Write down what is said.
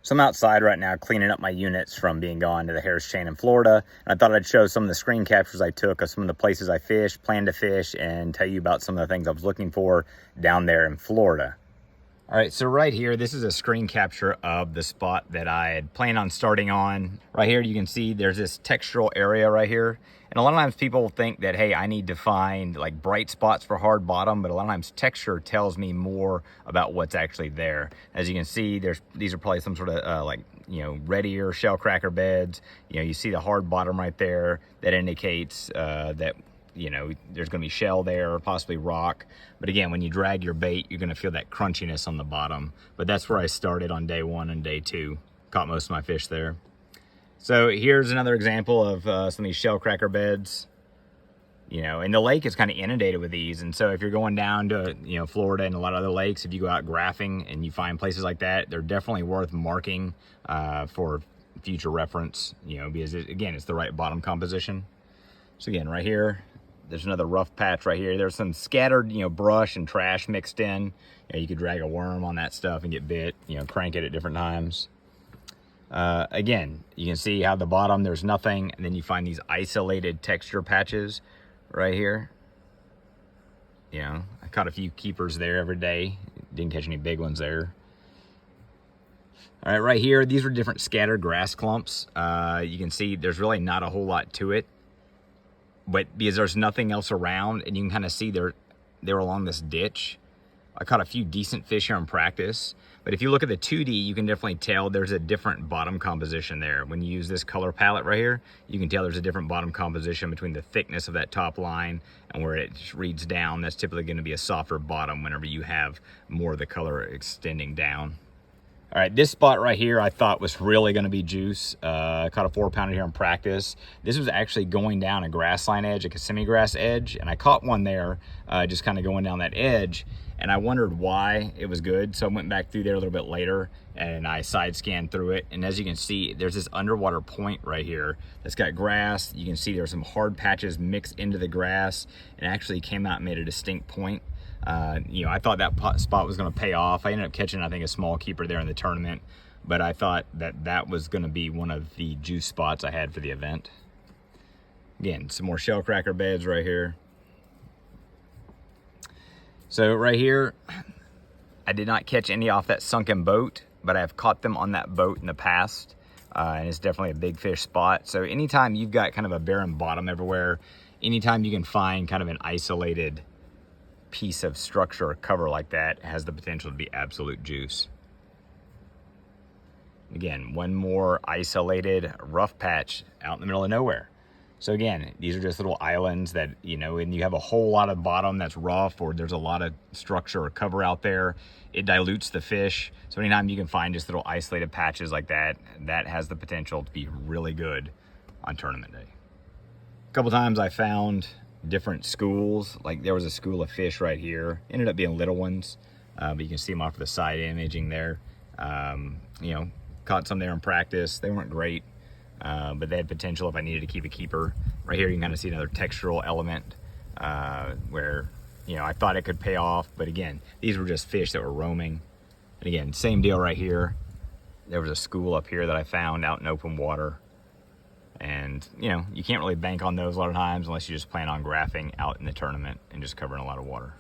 So I'm outside right now cleaning up my units from being gone to the Harris Chain in Florida. And I thought I'd show some of the screen captures I took of some of the places I fished, plan to fish, and tell you about some of the things I was looking for down there in Florida. All right, so right here, this is a screen capture of the spot that I had planned on starting on. Right here, you can see there's this textural area right here. And a lot of times people think that, hey, I need to find like bright spots for hard bottom, but a lot of times texture tells me more about what's actually there. As you can see, these are probably some sort of like, readier shell cracker beds. You see the hard bottom right there that indicates that there's going to be shell there or possibly rock. But again, when you drag your bait, you're going to feel that crunchiness on the bottom. But that's where I started on day 1 and day 2. Caught most of my fish there. So here's another example of some of these shell cracker beds. And the lake is kind of inundated with these. And so if you're going down to, Florida and a lot of other lakes, if you go out graphing and you find places like that, they're definitely worth marking for future reference, because again, it's the right bottom composition. So again, right here, there's another rough patch right here. There's some scattered, brush and trash mixed in. You could drag a worm on that stuff and get bit, crank it at different times. Again, you can see how the bottom, there's nothing. And then you find these isolated texture patches right here. I caught a few keepers there every day. Didn't catch any big ones there. All right, right here, these are different scattered grass clumps. You can see there's really not a whole lot to it. But because there's nothing else around, and you can kind of see they're along this ditch. I caught a few decent fish here in practice. But if you look at the 2D, you can definitely tell there's a different bottom composition there. When you use this color palette right here, you can tell there's a different bottom composition between the thickness of that top line and where it reads down. That's typically going to be a softer bottom whenever you have more of the color extending down. All right, this spot right here I thought was really going to be juice. I caught a 4-pounder here in practice. This was actually going down a grass line edge, like a semi-grass edge, and I caught one there just kind of going down that edge, and I wondered why it was good. So I went back through there a little bit later, and I side scanned through it, and as you can see, there's this underwater point right here that's got grass. You can see there's some hard patches mixed into the grass, and actually came out and made a distinct point. I thought that spot was going to pay off. I ended up catching, I think, a small keeper there in the tournament, but I thought that was going to be one of the juice spots I had for the event. Again, some more shell cracker beds right here. So right here, I did not catch any off that sunken boat, but I have caught them on that boat in the past, and it's definitely a big fish spot. So anytime you've got kind of a barren bottom everywhere, anytime you can find kind of an isolated piece of structure or cover like that, has the potential to be absolute juice. Again, one more isolated rough patch out in the middle of nowhere. So again, these are just little islands that, and you have a whole lot of bottom that's rough, or there's a lot of structure or cover out there, it dilutes the fish. So anytime you can find just little isolated patches like that, that has the potential to be really good on tournament day. A couple times I found different schools. Like there was a school of fish right here, ended up being little ones, but you can see them off the side imaging there. Caught some there in practice. They weren't great, but they had potential if I needed to keep a keeper. Right here you can kind of see another textural element where I thought it could pay off, but again, these were just fish that were roaming. And again, same deal right here. There was a school up here that I found out in open water. And, you can't really bank on those a lot of times unless you just plan on graphing out in the tournament and just covering a lot of water.